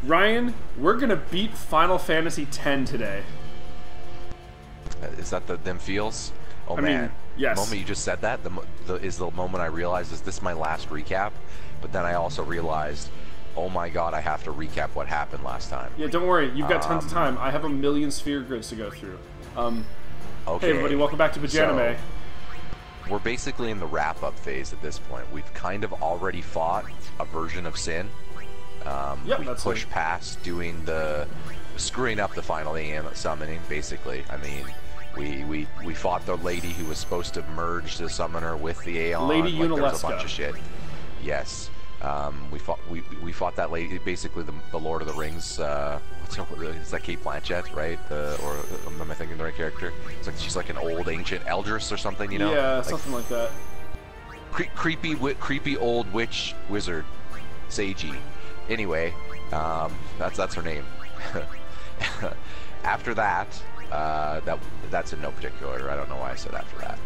Ryan, we're gonna beat Final Fantasy X today. Is that them feels? Oh, I man. mean, yes. The moment you just said that is the moment I realized, is this my last recap? But then I also realized, oh my god, I have to recap what happened last time. Yeah, don't worry. You've got tons of time. I have a million sphere grids to go through. Okay. Hey, everybody. Welcome back to Paj-anime. So, we're basically in the wrap-up phase at this point. We've kind of already fought a version of Sin. Yep, we that's pushed past doing screwing up the final AM summoning, basically. I mean, we fought the lady who was supposed to merge the summoner with the Aeon. Lady like, there was Yunalescence. a bunch of shit. Yes. We fought that lady, basically the Lord of the Rings. Is that Kate Blanchett, right? Or am I thinking the right character? It's like she's like an old ancient Eldris or something, you know? Yeah, like, something like that. Creepy old witch wizard, Seiji. Anyway, that's her name. After that, that's in no particular order. I don't know why I said after that.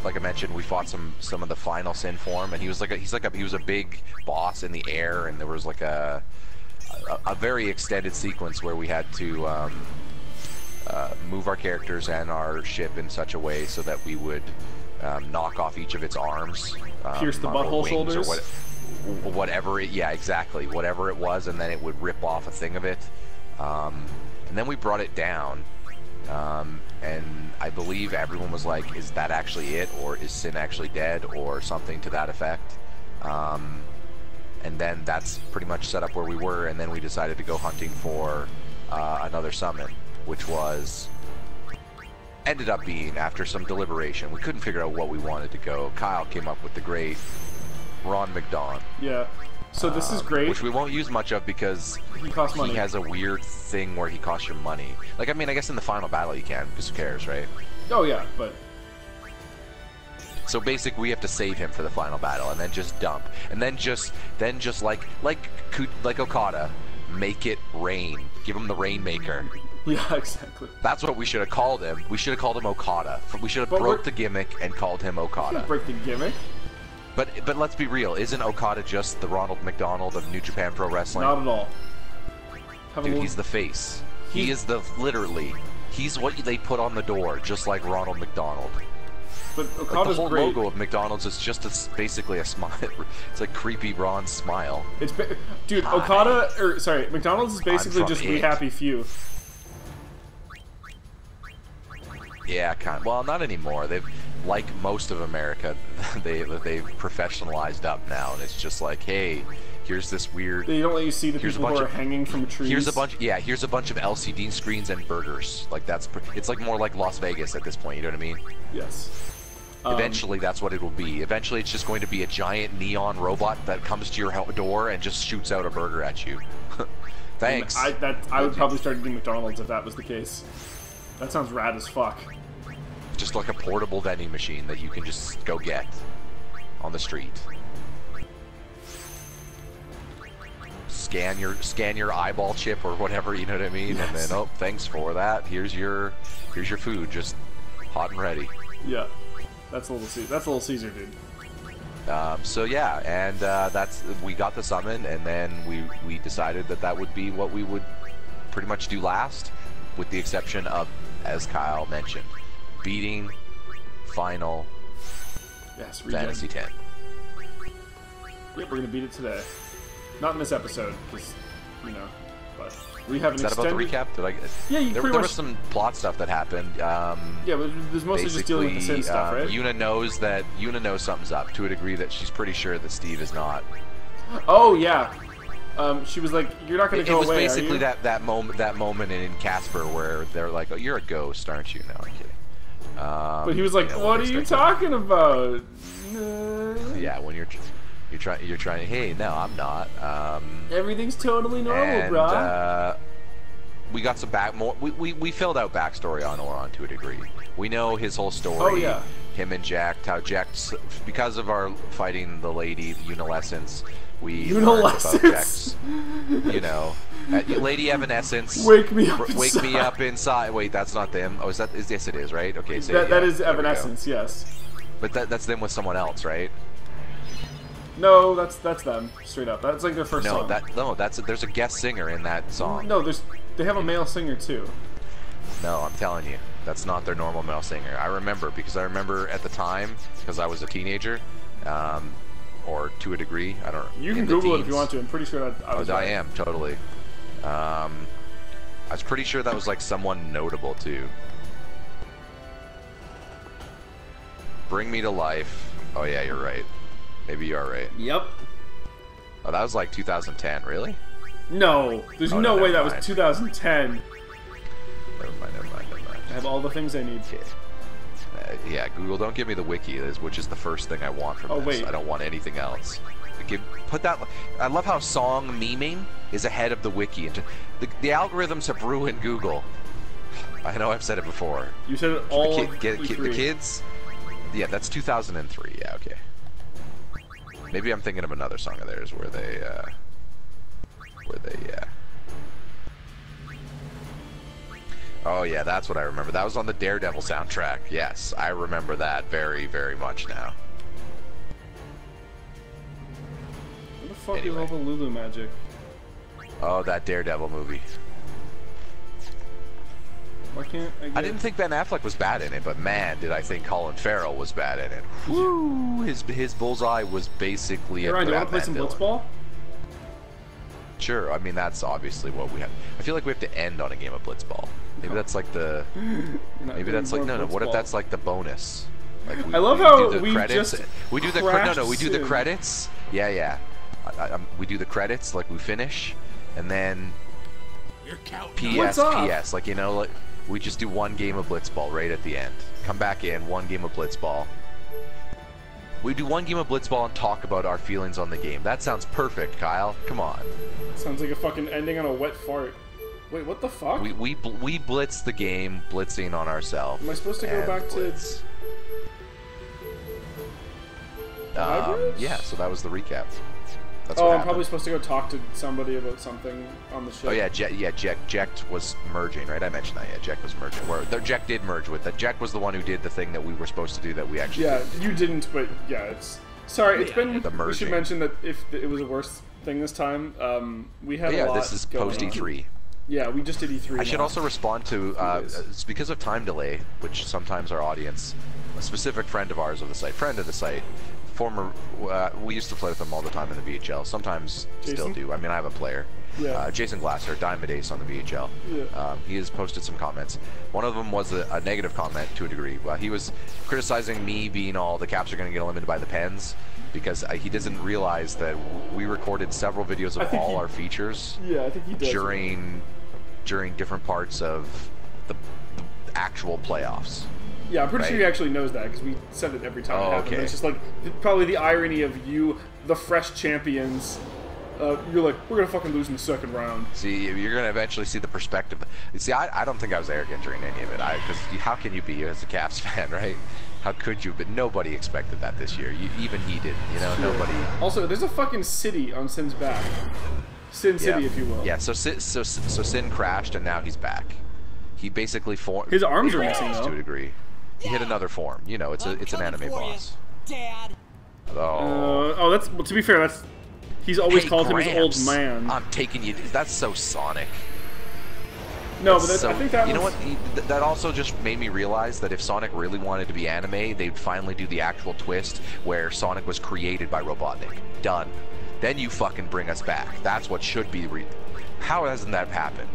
Like I mentioned, we fought some of the final Sin form, and he was a big boss in the air, and there was like a very extended sequence where we had to move our characters and our ship in such a way so that we would knock off each of its arms, pierce the butthole shoulders, or whatever it, yeah, exactly, whatever it was, and then it would rip off a thing of it, and then we brought it down. And I believe everyone was like, is that actually it, or is Sin actually dead, or something to that effect. And then that's pretty much set up where we were, and then we decided to go hunting for another summon, which ended up being, after some deliberation, we couldn't figure out what we wanted to go. Kyle came up with the great Ron McDonald. Yeah. So this is great. Which we won't use much of because he costs money. He has a weird thing where he costs your money. Like, I mean, I guess in the final battle you can, because who cares, right? Oh yeah, but... So basically we have to save him for the final battle, and then just dump. And then just like Okada, make it rain. Give him the Rainmaker. Yeah, exactly. That's what we should have called him. We should have called him Okada. We should have broke the gimmick and called him Okada. Break the gimmick? But let's be real, isn't Okada just the Ronald McDonald of New Japan Pro Wrestling? Not at all. Dude, he's the face. He is literally, he's what they put on the door, just like Ronald McDonald. But Okada's like the whole great. logo of McDonald's is just basically a smile. It's like creepy bronze smile. Dude, McDonald's is basically just We Happy Few. Yeah, kind of. Well, not anymore. They've, like most of America, they've professionalized up now, and it's just like, hey, here's this weird. They don't let you see the people who are hanging from trees. Here's a bunch of LCD screens and burgers. Like it's like more like Las Vegas at this point. You know what I mean? Yes. Eventually, that's what it will be. Eventually, it's just going to be a giant neon robot that comes to your door and just shoots out a burger at you. Thanks. I would probably start eating McDonald's if that was the case. That sounds rad as fuck. Just like a portable vending machine that you can just go get on the street. Scan your eyeball chip or whatever, you know what I mean? Yes. And then, oh, thanks for that. Here's your food, just hot and ready. Yeah, that's a little Caesar, dude. So yeah, and we got the summon, and then we decided that would be what we would pretty much do last, with the exception of, as Kyle mentioned, beating Final Fantasy X. Yep, we're gonna beat it today. Not in this episode, because, you know, but we have an extended... Is that about the recap? Did I get... Yeah, there was some plot stuff that happened. Yeah, but there's mostly just dealing with the Sin stuff, right? Yuna knows something's up, to a degree that she's pretty sure that Steve is not. Oh, yeah. She was like, you're not going to go away, It was basically that moment in Casper where they're like, oh, you're a ghost, aren't you? No, I'm kidding. But he was like, what are you talking about? Yeah, when you're trying. Hey, no, I'm not. Everything's totally normal, bro. We got some we filled out backstory on Oron to a degree. We know his whole story. Oh yeah. Him and Jack, how Jack's, because of our fighting the lady, the Yunalescence, we learned about Jack's, you know, Lady Evanescence. Wake me up. Wake me up inside. Wait, that's not them. Oh, yes, it is, right? Okay, so that is Evanescence, yes. But that's them with someone else, right? No, that's them straight up. That's like their first song. There's a guest singer in that song. No, they have a male singer too. No, I'm telling you, that's not their normal male singer. I remember at the time, because I was a teenager, or to a degree, I don't. You can Google it if you want to. I'm pretty sure that I was. I am totally. I was pretty sure that was like someone notable too. Bring Me to Life. Oh yeah, you're right. Maybe you are right. Yep. Oh, that was like 2010. Really? No, there's no way that was 2010. Never mind. I have all the things I need. Yeah, Google, don't give me the wiki, which is the first thing I want from this. Wait. I don't want anything else. Put that. I love how song memeing is ahead of the wiki. The algorithms have ruined Google. I know I've said it before. You said it all. The kids. Yeah, that's 2003. Yeah, okay. Maybe I'm thinking of another song of theirs where they. Oh yeah, that's what I remember. That was on the Daredevil soundtrack. Yes, I remember that very, very much now. What the fuck is all the Lulu magic? Oh, that Daredevil movie. Why can't I didn't think Ben Affleck was bad in it, but man, did I think Colin Farrell was bad in it. Woo! His bullseye was basically a Ryan, do you want to play some Blitzball? Sure. I mean, that's obviously what we have. I feel like we have to end on a game of Blitzball. Maybe that's like the. Maybe that's like no. What if that's like the bonus? Like I love how do the credits. We do the we do the credits. Yeah. We do the credits like we finish, and then. PS. Like like we just do one game of Blitzball right at the end. Come back in, one game of Blitzball. We do one game of Blitzball and talk about our feelings on the game. That sounds perfect, Kyle. Come on. Sounds like a fucking ending on a wet fart. Wait, what the fuck? We blitz the game, blitzing on ourselves. Am I supposed to go back blitz. to? Yeah. So that was the recap. That's I'm probably supposed to go talk to somebody about something on the show. Oh yeah, Jack was merging, right? I mentioned that. Yeah, Jack was merging. Jack did merge with that. Jack was the one who did the thing that we were supposed to do that we actually. Yeah, you didn't, but yeah, it's. Sorry, it's been. The merging. We should mention that if it was a worse thing this time, we had a lot. Yeah, this is post E3. Yeah, we just did E3. I should also respond to it's because of time delay, which sometimes our audience, a specific friend of ours of the site, former, we used to play with him all the time in the VHL. Sometimes still do. I mean, I have a player. Yeah. Jason Glasser, Diamond Ace on the VHL. Yeah. He has posted some comments. One of them was a negative comment to a degree. He was criticizing me being all the caps are going to get eliminated by the pens because he doesn't realize that we recorded several videos of all our features. Yeah, I think he does. During different parts of the actual playoffs. Yeah, I'm pretty sure he actually knows that because we said it every time it happened. Okay. It's just like probably the irony of you, the fresh champions. You're like, we're gonna fucking lose in the second round. See, you're gonna eventually see the perspective. See, I don't think I was arrogant during any of it. Because how can you be as a Caps fan, right? How could you? But nobody expected that this year. Even he didn't. Nobody. Also, there's a fucking city on Sin's back. Sin City, if you will. Yeah. So Sin crashed and now he's back. He basically formed. His arms are missing though. To a degree. He hit another form. It's an anime boss. Dad. That's to be fair. He's always called him his old man. I'm taking you. That's so Sonic. No, but I think that. You know what? That also just made me realize that if Sonic really wanted to be anime, they'd finally do the actual twist where Sonic was created by Robotnik. Done. Then you fucking bring us back. That's what should be. How hasn't that happened?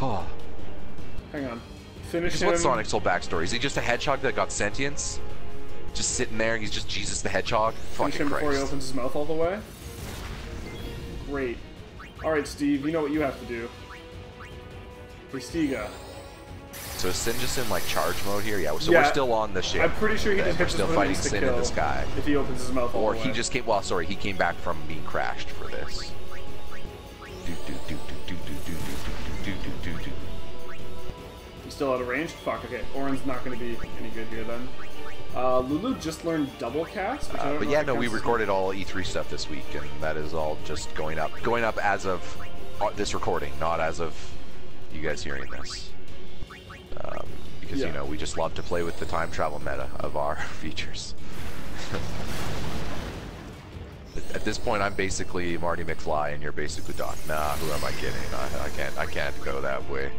Oh. Hang on. Finish him. What's Sonic's whole backstory? Is he just a hedgehog that got sentience? Just sitting there, he's just Jesus the Hedgehog? Finish him before he opens his mouth all the way? Great. Alright, Steve, you know what you have to do. Hey, Stiga. So is Sin just in, like, charge mode here? Yeah, so we're still on the ship. I'm pretty sure he just hits still fighting Sin in the sky. If he opens his mouth all the way. Or he just came, well, sorry, he came back from being crashed for this. He's still out of range? Fuck, okay. Oren's not going to be any good here then. Lulu just learned double cast, which I don't know. But yeah, no, we recorded all E3 stuff this week, and that is all just going up. Going up as of this recording, not as of you guys hearing this. Because, we just love to play with the time travel meta of our features. At this point, I'm basically Marty McFly, and you're basically Doc. Nah, who am I kidding? I can't go that way.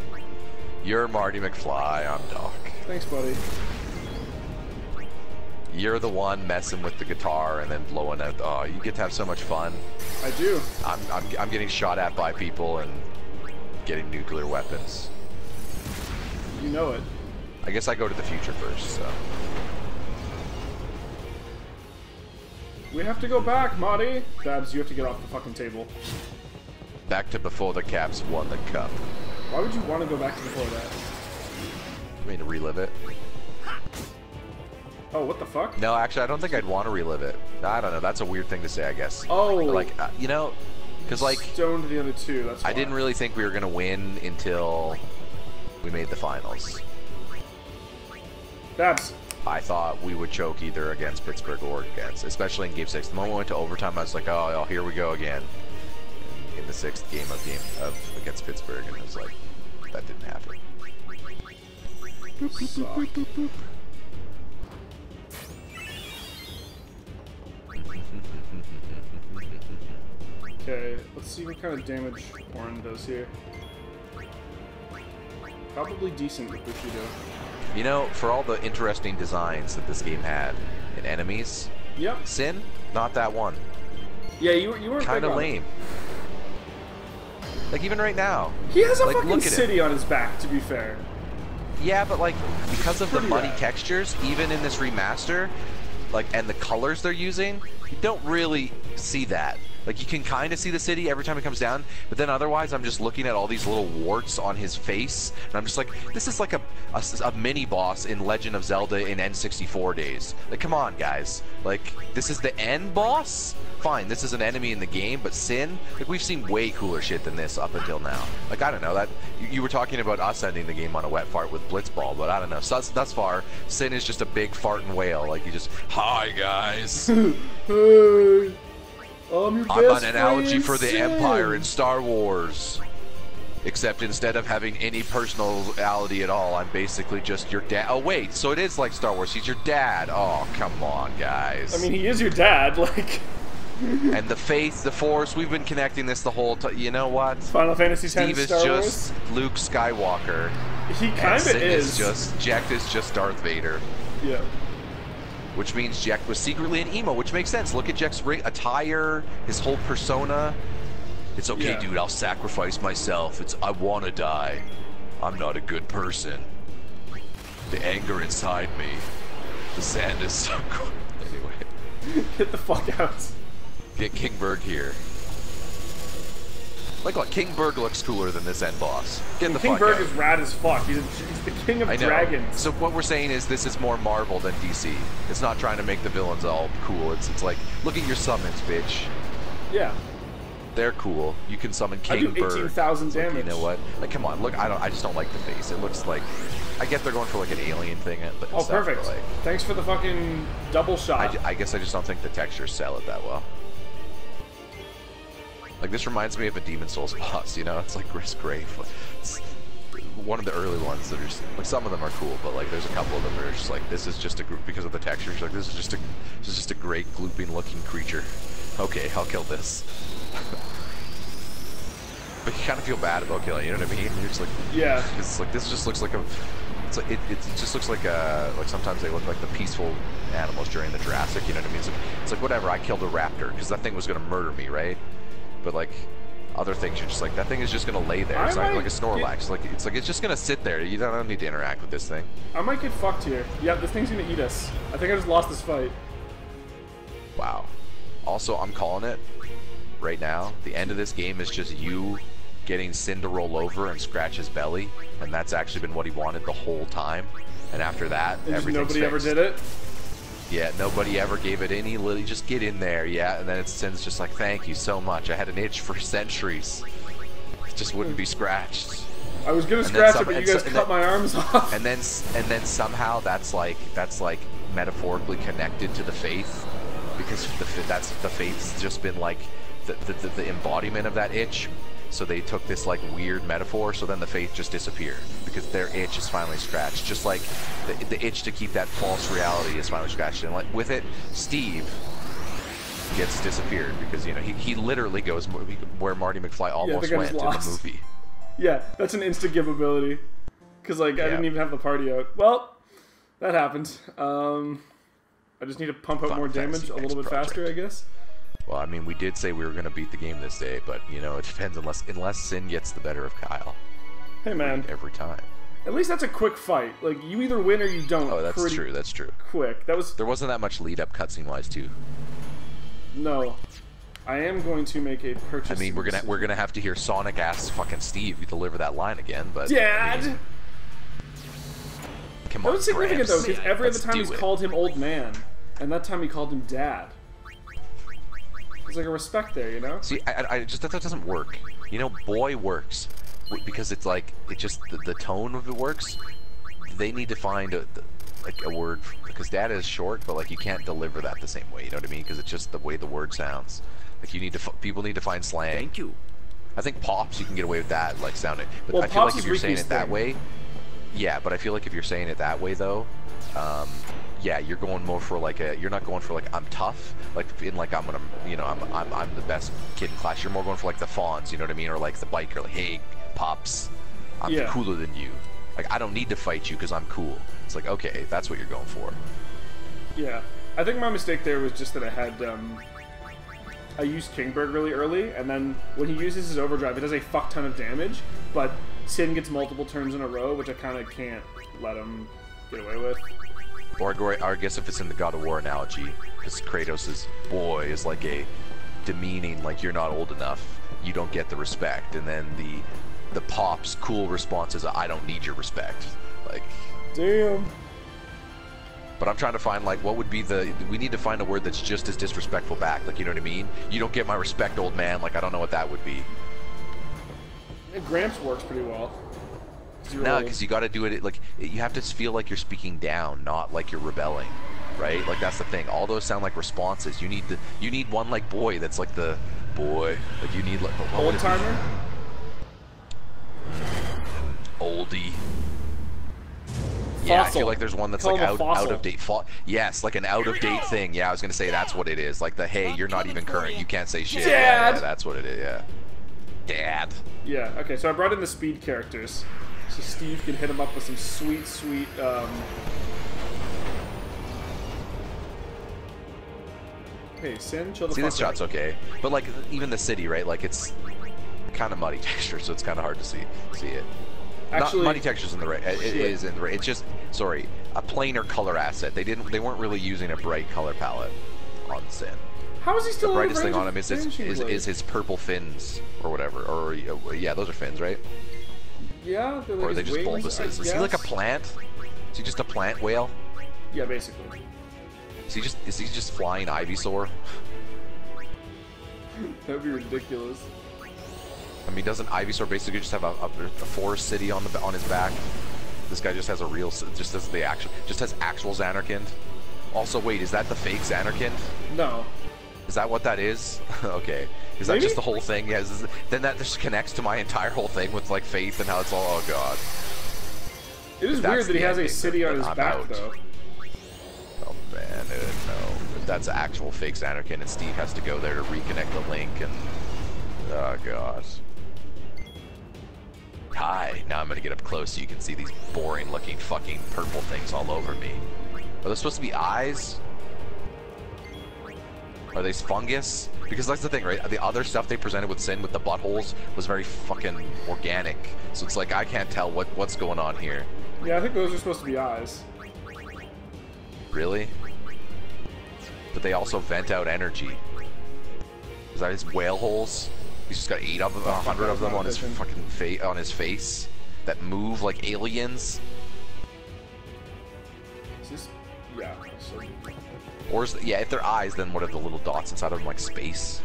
You're Marty McFly, I'm Doc. Thanks, buddy. You're the one messing with the guitar and then blowing out. Oh, you get to have so much fun. I do. I'm getting shot at by people and getting nuclear weapons. You know it. I guess I go to the future first, so. We have to go back, Marty. Babs, you have to get off the fucking table. Back to before the Caps won the cup. Why would you want to go back to before that? I mean, to relive it. Oh, what the fuck? No, actually, I don't think I'd want to relive it. I don't know. That's a weird thing to say, I guess. Oh. But like, you know, because like... Stoned the other two, that's why. I didn't really think we were going to win until we made the finals. Babs. I thought we would choke either against Pittsburgh or against, especially in Game 6. The moment we went to overtime, I was like, oh, here we go again. In the 6th game of against Pittsburgh, and it was like, that didn't happen. Boop, boop, boop, boop, boop. Okay, let's see what kind of damage Orin does here. Probably decent with Bushido. You know, for all the interesting designs that this game had in enemies, yep. Sin, not that one. Yeah, you weren't kind of lame. Like even right now, he has a like, fucking city on his back. To be fair. Yeah, but like because of the muddy rad. textures, even in this remaster, like and the colors they're using, you don't really see that. Like, you can kind of see the city every time it comes down, but then otherwise I'm just looking at all these little warts on his face, and I'm just like, this is like a mini-boss in Legend of Zelda in N64 days. Like, come on, guys. Like, this is the end boss? Fine, this is an enemy in the game, but Sin? Like, we've seen way cooler shit than this up until now. Like, I don't know, that you were talking about us ending the game on a wet fart with Blitzball, but I don't know. So thus far, Sin is just a big farting whale. Like, he just, hi, guys. Hey. I'm an analogy for the Empire in Star Wars. Except instead of having any personality at all, I'm basically just your dad. Oh, wait, so it is like Star Wars. He's your dad. Oh, come on, guys. I mean, he is your dad, like... And the faith, the Force, we've been connecting this the whole time. You know what? Final Fantasy X Steve is Star just Wars? Luke Skywalker. He kind of is. Jack is just Darth Vader. Yeah. Which means Jack was secretly an emo, which makes sense. Look at Jack's attire, his whole persona. It's okay, yeah. Dude, I'll sacrifice myself. I want to die. I'm not a good person. The anger inside me. The sand is so cool. Anyway. Get the fuck out. Get King Berg here. Like, look, King Berg looks cooler than this end boss. Get the fuck out. King Berg is rad as fuck. He's the king of dragons. So what we're saying is this is more Marvel than DC. It's not trying to make the villains all cool. It's like, look at your summons, bitch. Yeah. They're cool. You can summon King Berg. 18,000 damage. Like, you know what? Like, come on. Look, I just don't like the face. It looks like, I get they're going for like an alien thing. But oh, perfect. But like, thanks for the fucking double shot. I guess I just don't think the textures sell it that well. Like, this reminds me of a Demon Souls boss, you know? It's like Gris Grave. It's one of the early ones that are just, like, some of them are cool, but like there's a couple of them that are just like, this is just a group because of the textures. Like, this is just a great glooping looking creature. Okay, I'll kill this. But you kind of feel bad about killing, you know what I mean? You're just like, yeah. It's like, this just looks like a, it's like, it just looks like a, like sometimes they look like the peaceful animals during the Jurassic, you know what I mean? It's like whatever, I killed a raptor because that thing was going to murder me, right? But like other things, you're just like, that thing is just gonna lay there. It's not like a Snorlax. It's just gonna sit there. You don't need to interact with this thing. I might get fucked here. Yeah, this thing's gonna eat us. I think I just lost this fight. Wow. Also, I'm calling it right now. The end of this game is just you getting Sin to roll over and scratch his belly, and that's actually been what he wanted the whole time. And after that, everything's nobody ever did it. Yeah, nobody ever gave it any little, just get in there, yeah, and then Sin's just like, thank you so much, I had an itch for centuries. It just wouldn't be scratched. I was gonna scratch it, but you guys cut my arms off. And then somehow that's like metaphorically connected to the faith, because the faith's just been like the embodiment of that itch. So they took this like weird metaphor, so then the faith just disappeared because their itch is finally scratched, just like the itch to keep that false reality is finally scratched. And like with it, Steve gets disappeared because, you know, he literally goes where Marty McFly almost went in the movie. Yeah, that's an insta-give ability. Because, like, I didn't even have the party out. Well, that happened. I just need to pump out more damage a little bit faster, I guess. Well, I mean, we did say we were going to beat the game this day, but, you know, it depends unless Sin gets the better of Kyle. Hey, man. Every time. At least that's a quick fight. Like, you either win or you don't. Oh, that's true. That's true. Quick. There wasn't that much lead-up cutscene-wise, too. No. I am going to make a purchase. I mean, we're gonna have to hear Sonic ask fucking Steve deliver that line again, but... Dad! I mean, come on, that was significant, though, because every other time he's called him old man, and that time he called him dad. There's like a respect there, you know? See, I just, that doesn't work. You know, boy works. Because it's like, it just, the tone of it works. They need to find a word, because dad is short, but like you can't deliver that the same way, you know what I mean? Because it's just the way the word sounds. Like you need to, people need to find slang. Thank you. I think pops, you can get away with that, like sounding. But well, I feel like if you're saying it that way, yeah, but I feel like if you're saying it that way though, yeah, you're going more for like you're not going for like I'm tough, like in like I'm gonna, you know, I'm the best kid in class. You're more going for like the Fonz, you know what I mean, or like the biker, like hey, pops, I'm cooler than you. Like I don't need to fight you because I'm cool. It's like okay, that's what you're going for. Yeah, I think my mistake there was just that I used Kingberg really early, and then when he uses his overdrive, it does a fuck ton of damage, but Sin gets multiple turns in a row, which I kind of can't let him get away with. Or I guess if it's in the God of War analogy, because Kratos' boy is like a demeaning, like you're not old enough, you don't get the respect, and then the pop's cool response is I don't need your respect. Like, damn. But I'm trying to find like what would be we need to find a word that's just as disrespectful back, like you know what I mean? You don't get my respect, old man. Like I don't know what that would be. Gramps works pretty well. No, because you got to do it like you have to feel like you're speaking down, not like you're rebelling, right? Like that's the thing. All those sound like responses. You need one like boy that's like the boy. Like you need like old timer. Oldie. Yeah, I feel like there's one that's like out of date. Yes, like an out of date thing. Yeah, I was gonna say that's what it is. Like the hey, you're not even current. You can't say shit. Dad. Yeah, that's what it is. Yeah. Dad. Yeah. Okay, so I brought in the speed characters. So Steve can hit him up with some sweet, Hey, Sin, chill the fuck out. See, this shot's okay. But, like, even the city, right? Like, it's kind of muddy texture, so it's kind of hard to see it. Actually, not muddy texture's in the right. It is in the right. It's just, sorry, a plainer color asset. They weren't really using a bright color palette on Sin. How is he still the brightest thing on him is his purple fins, or whatever. Or, yeah, those are fins, right? Yeah, they're like or are they just bulbuses? Is he like a plant? Is he just a plant whale? Yeah, basically. Is he just flying Ivysaur? That'd be ridiculous. I mean, doesn't Ivysaur basically just have a forest city on his back? This guy just has has actual Xanarkand. Also, wait, is that the fake Xanarkand? No. Is that what that is? Okay. Is that just the whole thing? Yeah, then that just connects to my entire whole thing with like faith and how it's all, oh god. It is weird that he has a city on his back, though. Oh man, no. If that's actual fake Xanarkand and Steve has to go there to reconnect the link and... Oh god. Hi, now I'm gonna get up close so you can see these boring looking fucking purple things all over me. Are those supposed to be eyes? Are they fungus? Because that's the thing, right? The other stuff they presented with Sin with the buttholes was very fucking organic. So it's like, I can't tell what's going on here. Yeah, I think those are supposed to be eyes. Really? But they also vent out energy. Is that his whale holes? He's just got 8 of them, 100 of them on his fucking face that move like aliens. Is this... Yeah. So... Or is yeah, if they're eyes, then what are the little dots inside of them, like space?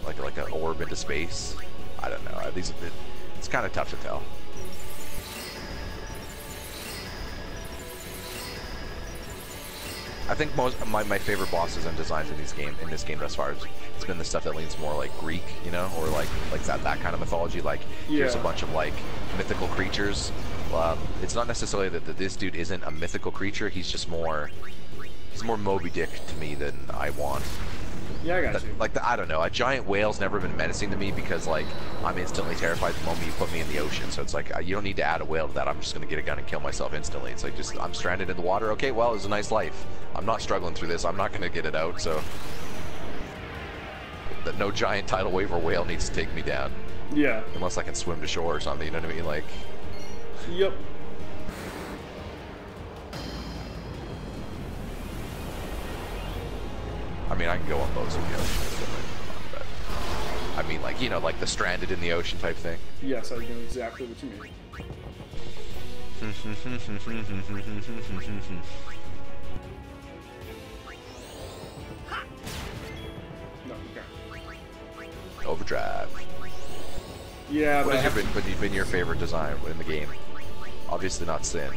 Like an orb into space? I don't know. It's kind of tough to tell. I think my favorite bosses and designs in this game thus far, it's been the stuff that leans more like Greek, you know, or like that kind of mythology. Like here's a bunch of like mythical creatures. It's not necessarily that this dude isn't a mythical creature. He's just more He's more Moby Dick to me than I want. Yeah, I got you. Like, I don't know, a giant whale's never been menacing to me because, like, I'm instantly terrified the moment you put me in the ocean. So it's like, you don't need to add a whale to that. I'm just going to get a gun and kill myself instantly. It's like, I'm stranded in the water. Okay, well, it's a nice life. I'm not struggling through this. I'm not going to get it out, so... No giant tidal wave or whale needs to take me down. Yeah. Unless I can swim to shore or something, you know what I mean? Like... Yep. I mean, I can go on boats in the ocean, but I mean, like, you know, like the stranded in the ocean type thing. Yes, I know exactly what you mean. No, okay. Overdrive. Yeah, What but has been your favorite design in the game? Obviously not Sin.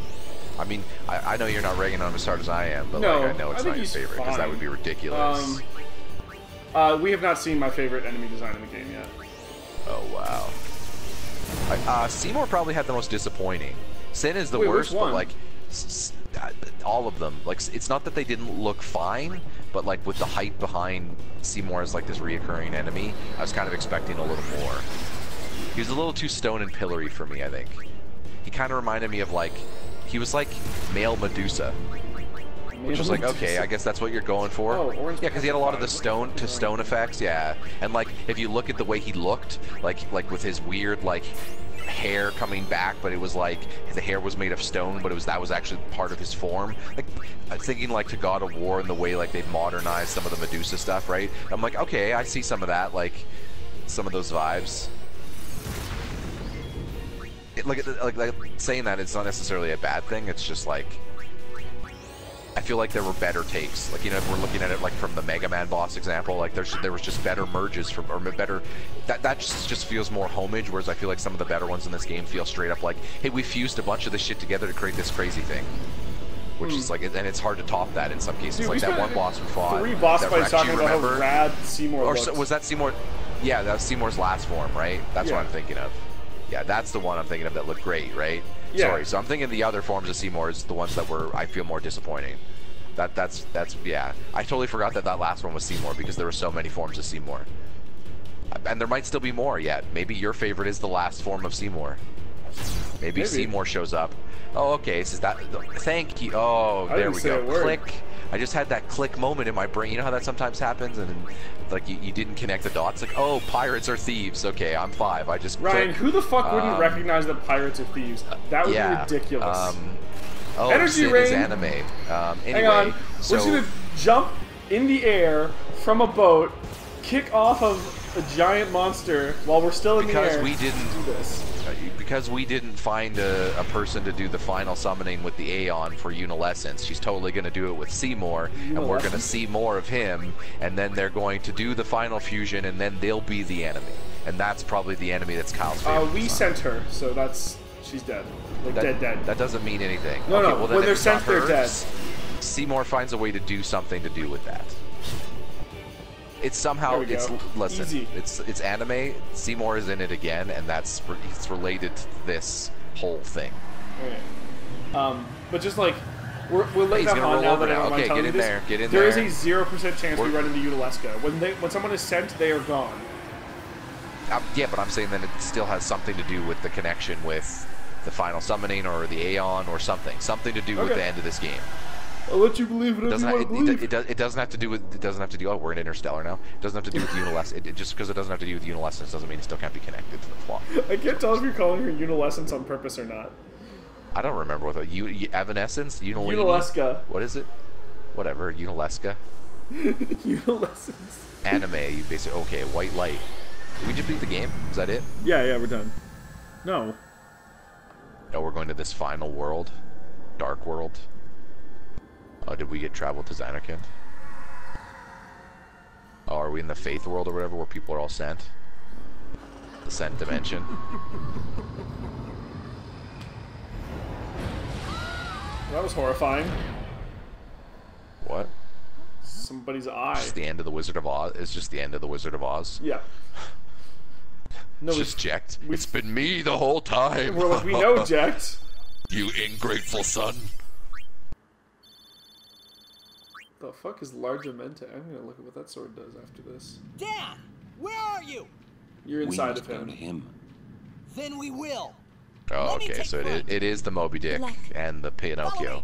I mean, I know you're not ragging on him as hard as I am, but no, like, I know it's not your he's favorite because that would be ridiculous. We have not seen my favorite enemy design in the game yet. Oh wow. Seymour probably had the most disappointing. Sin is the Wait, worst, which one? but like all of them. Like, it's not that they didn't look fine, but like with the hype behind Seymour as like this reoccurring enemy, I was kind of expecting a little more. He was a little too stone and pillory for me, I think. He kind of reminded me of like, he was like male Medusa. Which was like, okay, I guess that's what you're going for. Oh, yeah, because he had a lot of the stone to stone effects, yeah. And like, if you look at the way he looked, like with his weird like hair coming back, but it was like the hair was made of stone, but that was actually part of his form. Like, I'm thinking like to God of War and the way like they've modernized some of the Medusa stuff, right? I'm like, okay, I see some of that, like some of those vibes. Like saying that, it's not necessarily a bad thing. It's just like, I feel like there were better takes. Like, you know, if we're looking at it like from the Mega Man boss example, like there was just better merges from, or better, that just feels more homage, whereas I feel like some of the better ones in this game feel straight up like, hey, we fused a bunch of this shit together to create this crazy thing. Which is like, and it's hard to top that in some cases. Dude, like that one boss we fought. 3 boss fights talking about how rad Seymour or looked. Was that Seymour? Yeah, that was Seymour's last form, right? That's what I'm thinking of. Yeah, that's the one I'm thinking of that looked great, right? Yeah. Sorry, so I'm thinking the other forms of Seymour is the ones that were, I feel, more disappointing. That's yeah. I totally forgot that last one was Seymour because there were so many forms of Seymour. And there might still be more yet. Maybe your favorite is the last form of Seymour. Maybe Seymour shows up. Oh, okay, so that, thank you. Oh, there we go. Click. I just had that click moment in my brain. You know how that sometimes happens? And then, like, you didn't connect the dots? Like, oh, pirates are thieves. Okay, I'm 5. I just Ryan, clicked. who the fuck wouldn't recognize that pirates are thieves? That would be ridiculous. Oh, Energy Sin Rain. is anime. Anyway, Hang on. so... We're just gonna jump in the air from a boat, kick off of a giant monster while we're still in the air. Because we didn't find a person to do the final summoning with the Aeon for Yunalescence. She's totally going to do it with Seymour, and we're going to see more of him, and then they're going to do the final fusion, and then they'll be the enemy. And that's probably the enemy that's Kyle's favorite. We sent her, so she's dead. Like, dead. That doesn't mean anything. No, okay, no, well, then when they're sent, they're dead. Seymour finds a way to do something to do with that. It's somehow, listen, easy. It's anime, Seymour is in it again, and it's related to this whole thing. Okay. But just like, we're letting that on now that I'm okay, telling you this. Get in there there. There is a 0% chance we run into Yunalesca. When someone is sent, they are gone. Yeah, but I'm saying that it still has something to do with the connection with the final summoning or the Aeon or something. Something to do with the end of this game. I'll let you believe it if you want to believe. It doesn't have to do with. It doesn't have to do. Oh, we're in Interstellar now. It doesn't have to do with Yunalescence. Just because it doesn't have to do with Yunalescence doesn't mean it still can't be connected to the plot. I can't tell if you're calling her Yunalescence on purpose or not. I don't remember what the Evanescence. Yunalesca. What is it? Whatever. Yunalesca. Yunalescence. Anime. You basically okay. White light. Did we just beat the game? Is that it? Yeah, we're done. No. No, we're going to this final world, dark world. Oh, did we get traveled to Zanarkand? Oh, are we in the Faith world or whatever, where people are all sent? The sent dimension. That was horrifying. What? Somebody's eye. Just the end of the Wizard of Oz. It's just the end of the Wizard of Oz. Yeah. No, just Jekt. It's been me the whole time. We're like, we know, Jekt. You ingrateful son. The fuck is Largamente? I'm gonna look at what that sword does after this. Dan, where are you? You're inside of We must go to him. Then we will. Oh, Let me okay, take so front. it is the Moby Dick Luck. and the Follow Pinocchio. me.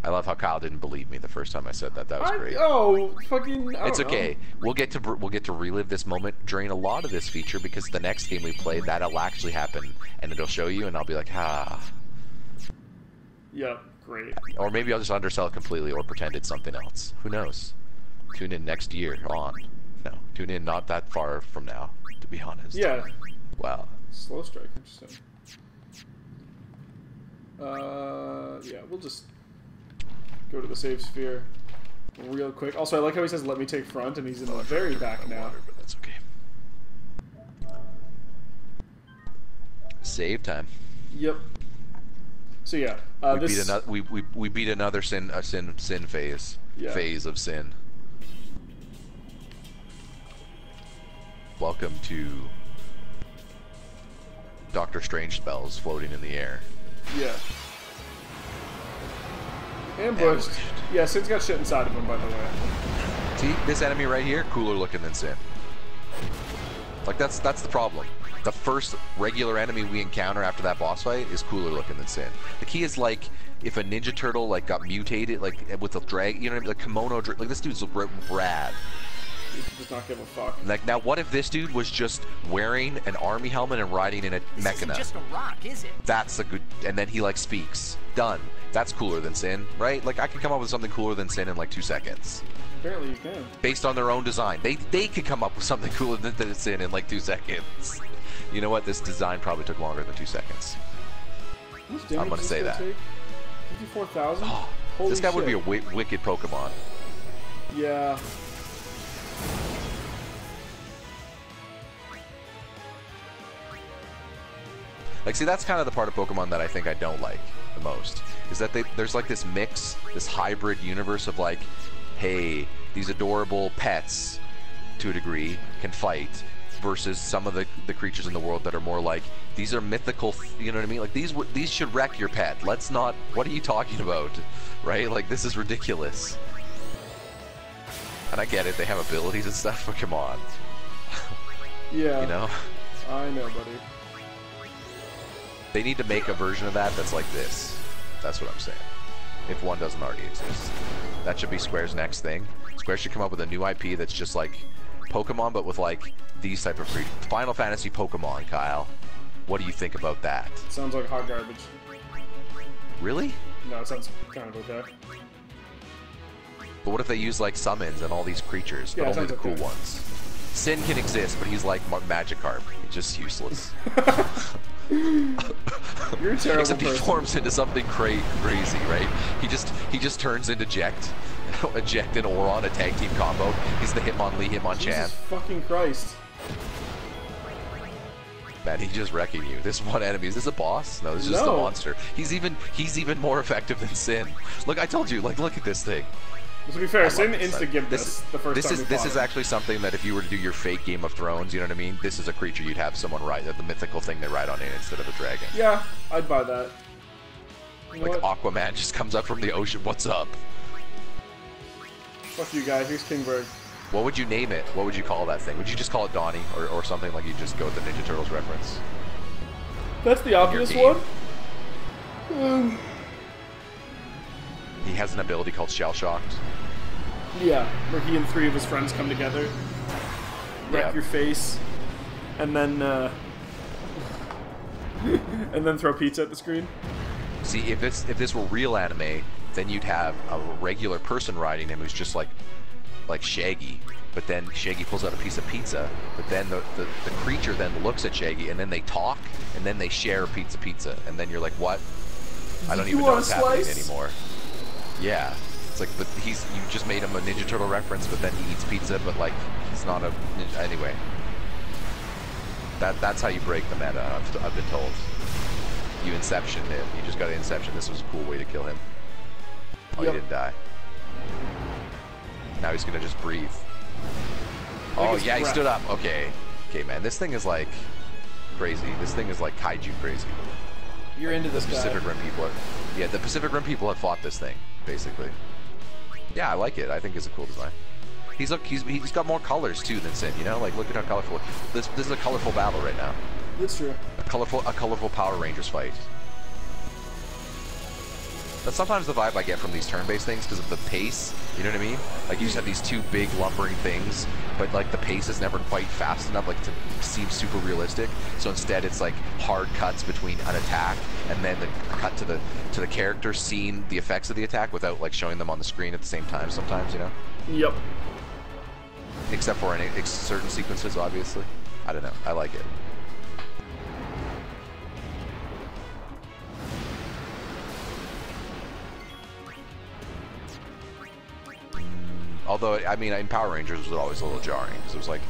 I love how Kyle didn't believe me the first time I said that. That was great. Oh, fucking. I It's don't okay. We'll get to relive this moment during a lot of this feature because the next game we play, that'll actually happen, and it'll show you, and I'll be like, know. Yep, great. Or maybe I'll just undersell it completely, or pretend it's something else. Who knows? Tune in next year on. No, tune in not that far from now, to be honest. Yeah. Wow. Slow strike, interesting. Yeah, we'll just go to the save sphere real quick. Also, I like how he says, "Let me take front," and he's in the very back now. Water, but that's okay. Save time. Yep. So yeah, We beat another sin phase. Yeah. Phase of sin. Welcome to Doctor Strange spells floating in the air. Yeah. Ambushed. Yeah, Sin's got shit inside of him, by the way. See, this enemy right here, cooler looking than Sin. Like that's the problem. The first regular enemy we encounter after that boss fight is cooler looking than Sin. The key is like if a Ninja Turtle like got mutated like with a drag, you know what I mean? Like kimono, like this dude's rad. He does not give a fuck. Like now, what if this dude was just wearing an army helmet and riding in a This isn't mechana? just a rock, is it? That's a good. And then he like speaks. Done. That's cooler than Sin, right? Like I could come up with something cooler than Sin in like 2 seconds. Apparently you can. Based on their own design, they could come up with something cooler than Sin in like 2 seconds. You know what? This design probably took longer than 2 seconds. How much damage I'm gonna is say this that. take? 54,000? Oh, Holy this guy would be a shit. wicked Pokemon. Yeah. Like, see, that's kind of the part of Pokemon that I think I don't like the most. Is that there's like this mix, this hybrid universe of like, hey, these adorable pets, to a degree, can fight, versus some of the creatures in the world that are more like, these are mythical, you know what I mean? Like, these should wreck your pet. Let's not, what are you talking about? Right? Like, this is ridiculous. And I get it, they have abilities and stuff, but come on. Yeah. You know? I know, buddy. They need to make a version of that that's like this. That's what I'm saying. If one doesn't already exist. That should be Square's next thing. Square should come up with a new IP that's just like Pokemon, but with like these type of creatures. Final Fantasy Pokemon, Kyle. What do you think about that? Sounds like hot garbage. Really? No, it sounds kind of okay. But what if they use like summons and all these creatures, Yeah, but it only the sounds cool okay. ones? Sin can exist, but he's like Magikarp. He's just useless. You're a terrible Except he person. forms into something crazy, right? He just turns into Eject and Oron, a tag team combo. He's the Hitmonlee, Hitmonchan. Jesus fucking Christ. Man, he's just wrecking you. This one enemy, is this a boss? No, this is just a No. monster. He's even more effective than Sin. Look, I told you, like, look at this thing. To be fair, love Sin this thing. insta-gibbed this the first time we This fought is him. actually something that if you were to do your fake Game of Thrones, you know what I mean? This is a creature you'd have someone ride, the mythical thing they ride on in instead of a dragon. Yeah, I'd buy that. You know Like what? Aquaman just comes up from the ocean. What's up? Fuck you guys, here's Kingberg. What would you name it? What would you call that thing? Would you just call it Donnie or something like you just go with the Ninja Turtles reference? That's the obvious game. one. He has an ability called Shell Shocked. Yeah, where he and 3 of his friends come together, wreck Yeah. your face, and then and then throw pizza at the screen. See, if this were real anime, then you'd have a regular person riding him who's just like Shaggy, but then Shaggy pulls out a piece of pizza, but then the creature then looks at Shaggy, and then they talk, and then they share pizza, and then you're like, what? I don't You even know want a what's happening slice? anymore. Yeah. It's like, but you just made him a Ninja Turtle reference, but then he eats pizza, but like, he's not a ninja. Anyway. That's how you break the meta, I've been told. You Inceptioned it. You just got to Inception. This was a cool way to kill him. Oh, Yep. he didn't die. Now he's gonna just breathe. Oh his yeah, he breath. stood up. Okay. Okay, man, this thing is like crazy. This thing is like kaiju crazy. You're into this guy. Pacific Rim people. Yeah, the Pacific Rim people have fought this thing, basically. Yeah, I like it. I think it's a cool design. He's got more colors too than Sin. You know, like look at how colorful. This is a colorful battle right now. That's true. A colorful Power Rangers fight. That's sometimes the vibe I get from these turn-based things because of the pace. You know what I mean? Like you just have these two big lumbering things, but like the pace is never quite fast enough, like to seem super realistic. So instead, it's like hard cuts between an attack and then the cut to the character seeing the effects of the attack without like showing them on the screen at the same time. Sometimes, you know. Yep. Except for in certain sequences, obviously. I don't know. I like it. Although, I mean, in Power Rangers, it was always a little jarring because it was like,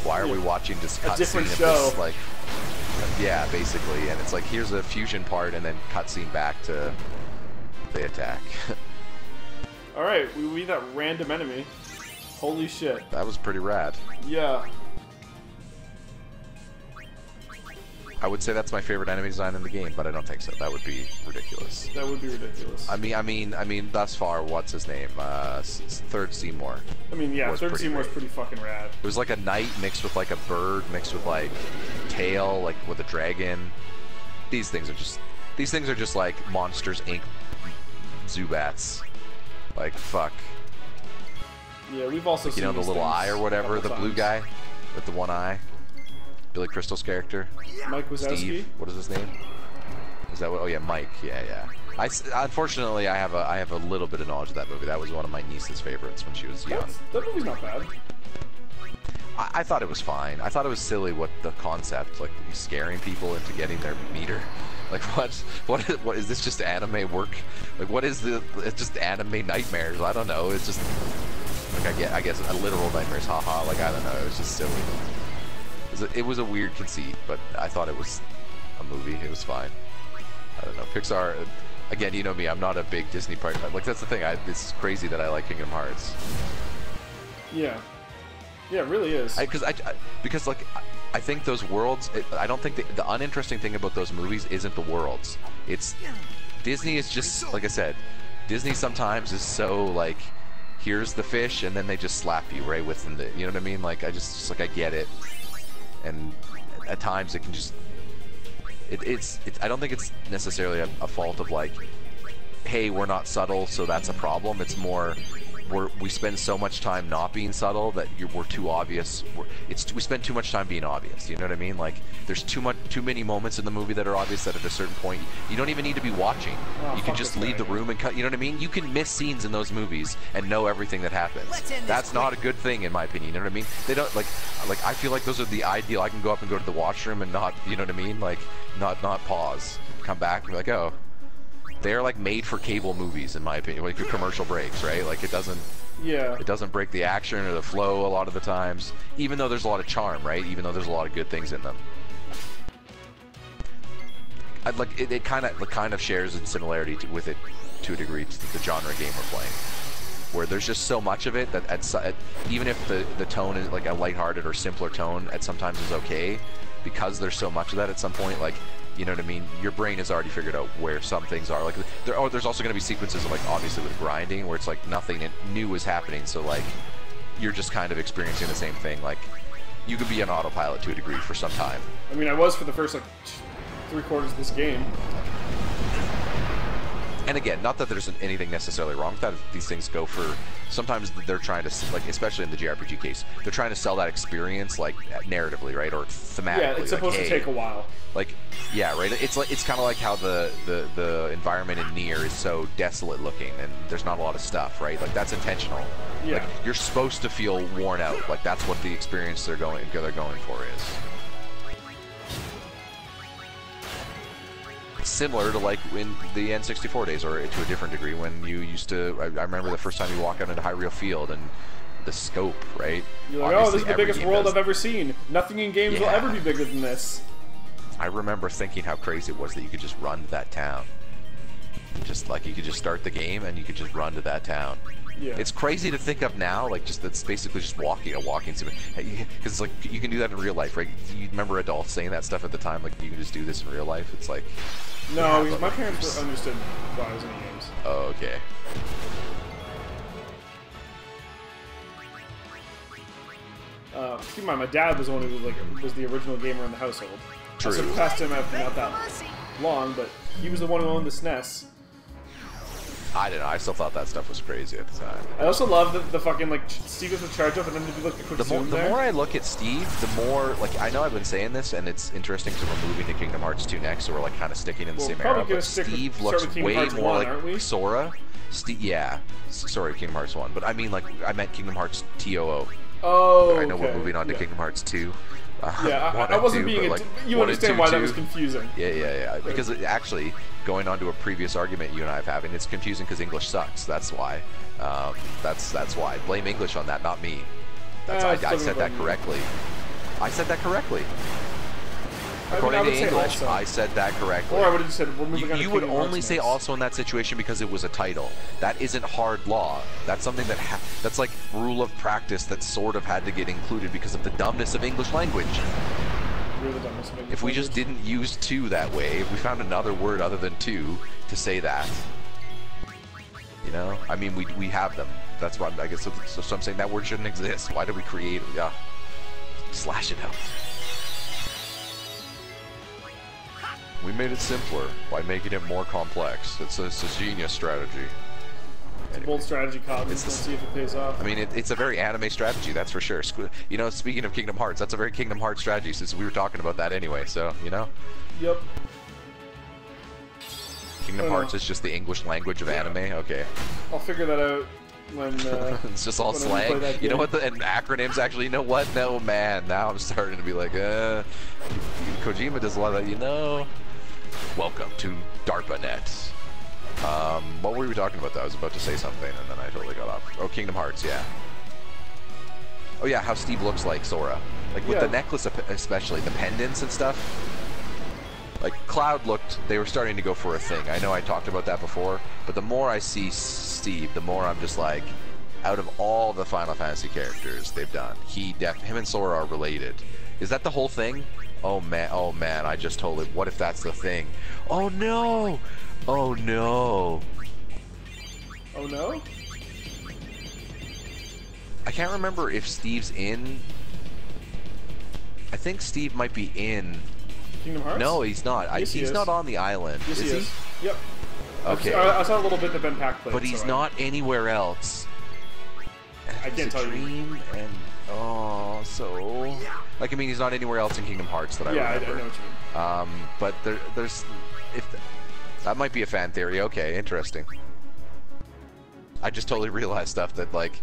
why are we watching this cutscene of this? Like, yeah, basically, and it's like here's a fusion part, and then cutscene back to the attack. All right, we beat that random enemy. Holy shit. That was pretty rad. Yeah. I would say that's my favorite enemy design in the game, but I don't think so. That would be ridiculous. That would be ridiculous. I mean, thus far, what's his name? Third Seymour. I mean, yeah, Third Seymour's pretty fucking rad. It was like a knight mixed with like a bird, mixed with like tail, like with a dragon. These things are just like Monsters Inc. Zubats. Like fuck. Yeah, we've also seen the little eye or whatever, the blue guy with the one eye. Billy Crystal's character. Mike Wazowski. Steve. What is his name? Is that what? Oh yeah, Mike. Yeah. Unfortunately, I have a little bit of knowledge of that movie. That was one of my niece's favorites when she was young. That movie's not bad. I thought it was fine. I thought it was silly what the concept, like scaring people into getting their meter. Like what is this just anime work? Like what is it's just anime nightmares. I don't know. It's just like I guess a literal nightmares. Haha. Like I don't know. It was just silly. It was a weird conceit, but I thought it was a movie. It was fine. I don't know. Pixar, again, you know me. I'm not a big Disney part. Like that's the thing. It's crazy that I like Kingdom Hearts. Yeah. Yeah, it really is. Because like I think those worlds. I don't think the uninteresting thing about those movies isn't the worlds. It's Disney is just like I said. Disney sometimes is so like, here's the fish, and then they just slap you right within the. You know what I mean? Like I just like I get it. And at times it can just it's I don't think it's necessarily a fault of like, hey, we're not subtle, so that's a problem. It's more we spend so much time not being subtle that we're too obvious. We spend too much time being obvious. You know what I mean? Like there's too many moments in the movie that are obvious that at a certain point you don't even need to be watching. You can just leave the room and cut. You know what I mean? You can miss scenes in those movies and know everything that happens. That's not a good thing in my opinion. You know what I mean? They don't like I feel like those are the ideal. I can go up and go to the washroom and not, you know what I mean? Like not pause, come back and be like, oh. They're like made for cable movies in my opinion, like your commercial breaks, right? Like it doesn't break the action or the flow a lot of the times, even though there's a lot of charm, right? Even though there's a lot of good things in them. It kind of shares in similarity with it to a degree to the genre game we're playing, where there's just so much of it that even if the tone is like a lighthearted or simpler tone at sometimes is okay, because there's so much of that at some point, like, you know what I mean? Your brain has already figured out where some things are. Like, there's also going to be sequences of, like, obviously with grinding, where it's like nothing new is happening. So, like, you're just kind of experiencing the same thing. Like, you could be an autopilot to a degree for some time. I mean, I was for the first, like, 3/4 of this game. And again, not that there's anything necessarily wrong with that. These things go for, sometimes they're trying to, like, especially in the JRPG case, they're trying to sell that experience, like, narratively, right, or thematically. Yeah, it's supposed to take a while. Like, yeah, right. It's kind of like how the environment in Nier is so desolate looking, and there's not a lot of stuff, right? Like that's intentional. Yeah. Like you're supposed to feel worn out. Like that's what the experience they're going for is. Similar to like in the N64 days, or to a different degree, when you used to. I remember the first time you walk out into Hyrule Field and the scope, right? You're like, oh, this is the biggest world I've ever seen. Nothing in games will ever be bigger than this. I remember thinking how crazy it was that you could just run to that town. Just like you could just start the game and you could just run to that town. Yeah. It's crazy to think of now, like just that's basically just walking sim. Because it's like you can do that in real life, right? You remember adults saying that stuff at the time, like you can just do this in real life. It's like no, my parents understood why I was in the games. Oh, okay. Keep in mind, my dad was the one who was the original gamer in the household. True. I surpassed him after not that long, but he was the one who owned the SNES. I don't know. I still thought that stuff was crazy at the time. I also love the fucking, like, Steve goes to charge up and then they do, like, the quick zoom The there. more I look at Steve, the more, like, I know I've been saying this, and it's interesting because we're moving to Kingdom Hearts 2 next, so we're, like, kind of sticking in the same era, but Steve looks way more like Sora. Yeah. Sorry, Kingdom Hearts 1, but I mean, like, I meant Kingdom Hearts TOO. Oh, I know we're moving on to Kingdom Hearts 2. I wasn't being... like, you understand why that was confusing. Yeah. Because actually, going on to a previous argument you and I have having, it's confusing because English sucks. That's why. That's why. Blame English on that, not me. I said that correctly. I said that correctly. According to English, I said that correctly. Or I would have said, we're moving on to You would Kingdom Hearts only say next. also in that situation because it was a title. That isn't hard law. That's something that's like rule of practice that sort of had to get included because of the dumbness of English language. You're the dumbest of English If we just didn't use to that way, if we found another word other than to say that. You know? I mean, we have them. That's why I guess so I'm saying that word shouldn't exist. Why did we create it? Yeah. Slash it out. We made it simpler by making it more complex. It's a genius strategy. Anyway. Bold strategy, Cotton. Let's see if it pays off. I mean, it's a very anime strategy, that's for sure. You know, speaking of Kingdom Hearts, that's a very Kingdom Hearts strategy, since we were talking about that anyway, so, you know? Yep. Kingdom Hearts is just the English language of anime? Okay. I'll figure that out when... it's just all slang. You know what? And acronyms, actually, you know what? No, man. Now I'm starting to be like, Kojima does a lot of that, you know? Welcome to DARPANET. What were we talking about though? I was about to say something and then I totally got off. Oh, Kingdom Hearts, yeah. Oh yeah, how Steve looks like Sora. Like with the necklace especially, the pendants and stuff. Like Cloud they were starting to go for a thing. I know I talked about that before, but the more I see Steve, the more I'm just like, out of all the Final Fantasy characters they've done, him and Sora are related. Is that the whole thing? Oh man, I just totally, what if that's the thing? Oh no! Oh no! Oh no? I can't remember if Steve's in... I think Steve might be in... Kingdom Hearts? No, he's not. Yes, he's not on the island. Yes, he is. Yep. Okay. I saw a little bit that Ben Pack played. But he's not anywhere else. I can't tell you. And so... Like, I mean, he's not anywhere else in Kingdom Hearts that I remember. Yeah, I know what you mean. But there's... That might be a fan theory. Okay, interesting. I just totally realized stuff that, like...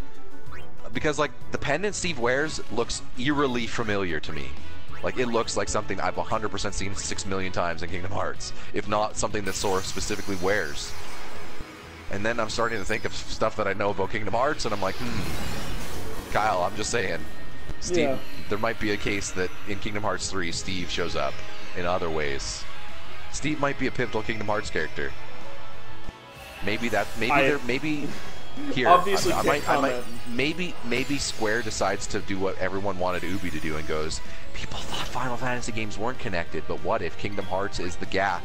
Because, like, the pendant Steve wears looks eerily familiar to me. Like, it looks like something I've 100% seen 6 million times in Kingdom Hearts. If not something that Sora specifically wears. And then I'm starting to think of stuff that I know about Kingdom Hearts, and I'm like, Kyle, I'm just saying. Steve, there might be a case that in Kingdom Hearts 3, Steve shows up in other ways. Steve might be a pivotal Kingdom Hearts character. Maybe here, obviously maybe Square decides to do what everyone wanted Ubi to do and goes, people thought Final Fantasy games weren't connected, but what if Kingdom Hearts is the gap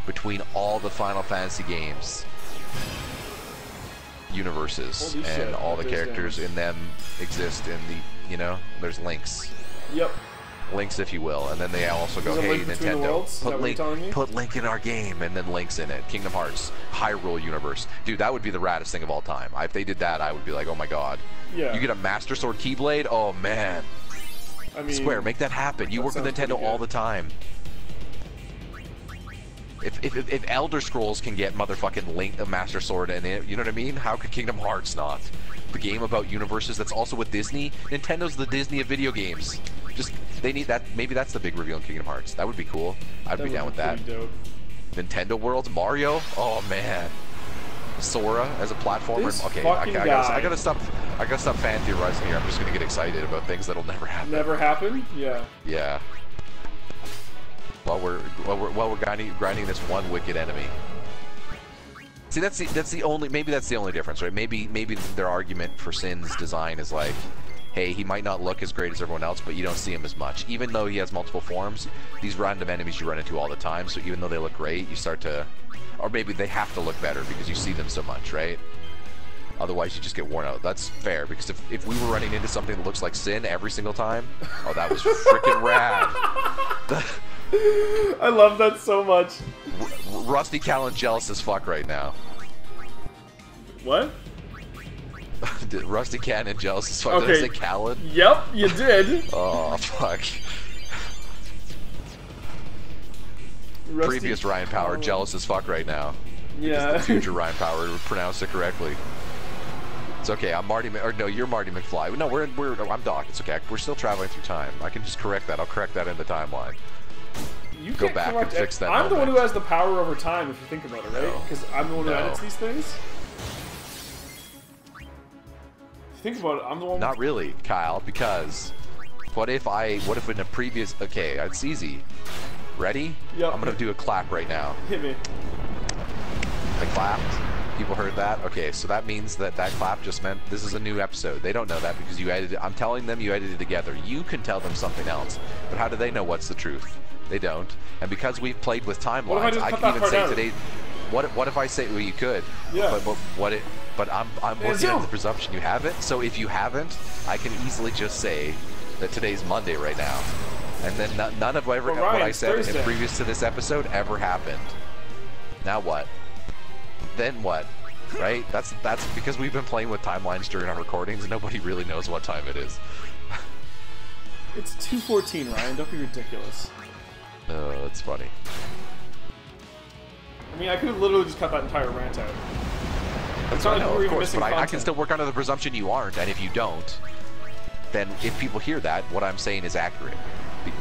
between all the Final Fantasy games universes, and all the characters in them exist in the, you know, there's links. Yep. Links, if you will, and then they also go, hey, Nintendo, put Link in our game, and then Link's in it. Kingdom Hearts, Hyrule universe. Dude, that would be the raddest thing of all time. If they did that, I would be like, oh my god. Yeah. You get a Master Sword Keyblade? Oh man. I mean, Square, make that happen. You work with Nintendo all the time. If Elder Scrolls can get motherfucking Link, a Master Sword, and you know what I mean? How could Kingdom Hearts not? The game about universes that's also with Disney. Nintend's the Disney of video games. Just, they need that. Maybe that's the big reveal in Kingdom Hearts. That would be cool. I'd be down with that. Dope. Nintendo Worlds, Mario. Oh man. Sora as a platformer. Okay, I gotta stop fan theorizing here. I'm just gonna get excited about things that'll never happen. Never happen? Yeah. Yeah. While we're grinding this one wicked enemy. See, that's the only difference, right? Maybe their argument for Sin's design is like, hey, he might not look as great as everyone else, but you don't see him as much. Even though he has multiple forms, these random enemies you run into all the time, so even though they look great, you start to... Or maybe they have to look better because you see them so much, right? Otherwise, you just get worn out. That's fair, because if we were running into something that looks like Sin every single time, oh, that was freaking rad. I love that so much. Rusty Callan jealous as fuck right now. What? Rusty Cannon jealous as fuck. Okay. Did I say Callan? Yep, you did. Oh, fuck. Rusty Previous Ryan Power Callan. jealous as fuck right now. Yeah. Because the future Ryan Power pronounced it correctly. It's okay. I'm Marty. Or no, you're Marty McFly. No, I'm Doc. It's okay. We're still traveling through time. I can just correct that. I'll correct that in the timeline. You Go can't back correct and fix that I'm the one moment. who has the power over time, if you think about it, right? No. Because I'm the one who No. edits these things. If you think about it, I'm the one. Not really, Kyle, because what if in a previous... Okay, it's easy. Ready? Yep. I'm going to do a clap right now. Hit me. I clapped. People heard that? Okay, so that means that clap just meant this is a new episode. They don't know that because you edited. I'm telling them you edited together. You can tell them something else. But how do they know what's the truth? They don't. And because we've played with What if I timelines, just I cut can that even part say out? today... What if I say... Well, you could. Yeah. But I'm working Zoom. on the presumption you haven't. So if you haven't, I can easily just say that today's Monday right now. And then none of what Ryan, I said Thursday. in previous to this episode ever happened. Now what? Then what? Right? That's because we've been playing with timelines during our recordings. Nobody really knows what time it is. It's 2:14, Ryan. Don't be ridiculous. Oh, that's funny. I mean, I could have literally just cut that entire rant out. That's not what I like know, we're of even course, missing but I can content. still work under the presumption you aren't, and if you don't, then if people hear that, what I'm saying is accurate.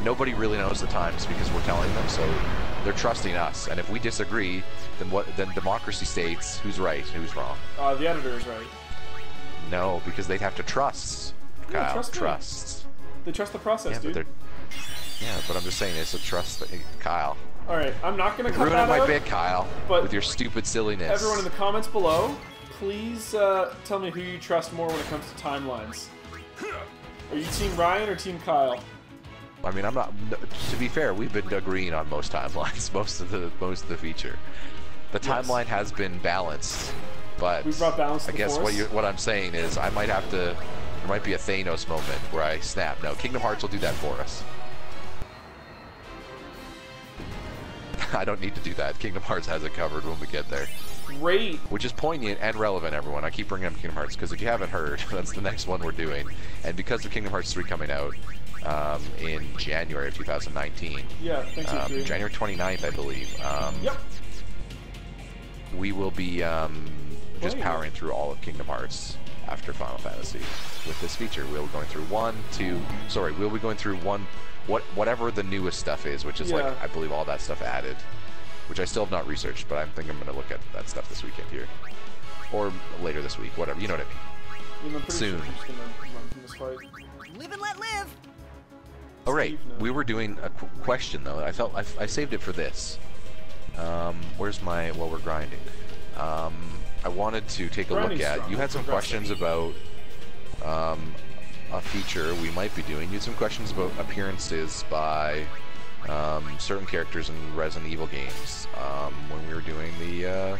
Nobody really knows the times because we're telling them, so they're trusting us. And if we disagree, then democracy states who's right and who's wrong. The editor is right. No, because they'd have to trust. Yeah, Kyle, trust me. trust. They trust the process, Yeah, dude. but I'm just saying it's a trust thing. Kyle. Alright, I'm not gonna cut Ruining that my out. bit, Kyle, but with your stupid silliness. Everyone in the comments below, please tell me who you trust more when it comes to timelines. Are you Team Ryan or Team Kyle? I mean, I'm not. To be fair, we've been agreeing on most timelines, most of the feature. The Yes. timeline has been balanced, but We've brought balance to I the guess force. what I'm saying is I might have to. There might be a Thanos moment where I snap. No, Kingdom Hearts will do that for us. I don't need to do that. Kingdom Hearts has it covered when we get there. Great. Which is poignant and relevant, everyone. I keep bringing up Kingdom Hearts because if you haven't heard, that's the next one we're doing. And because of Kingdom Hearts 3 coming out in January of 2019, Yeah, thanks you, Drew. January 29th, I believe, Yep. we will be just Playing powering through all of Kingdom Hearts after Final Fantasy with this feature. We'll be going through we'll be going through whatever the newest stuff is, which is like, Yeah. I believe all that stuff added, which I still have not researched, but I think I'm going to look at that stuff this weekend here. Or later this week, whatever, you know what I mean. I'm pretty Soon. sure I'm just gonna run from this fight. Live and let live. Oh, right, Steve knows. we were doing a question, though. I saved it for this. Where's my, while we're grinding. I wanted to take a look Grinding's at, strong. you had some Progressive. questions about a feature we might be doing. You had some questions about appearances by certain characters in Resident Evil games when we were doing the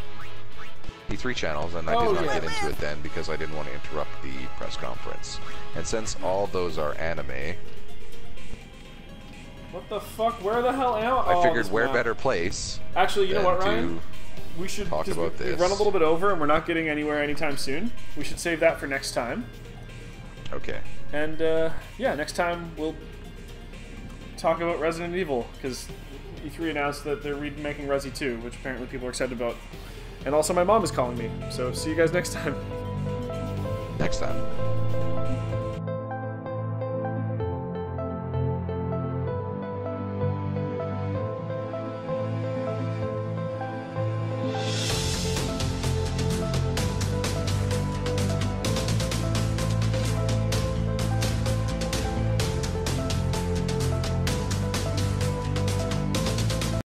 E3 channels, and I did not get into it then because I didn't want to interrupt the press conference. And since all those are anime, What the fuck? Where the hell am I? I figured where better place Actually, you know than what, Ryan? to We should talk 'cause about we this. run a little bit over, and we're not getting anywhere anytime soon. We should save that for next time. Okay. And yeah, next time we'll talk about Resident Evil because E3 announced that they're remaking Resi 2, which apparently people are excited about. And also, my mom is calling me. So see you guys next time. Next time.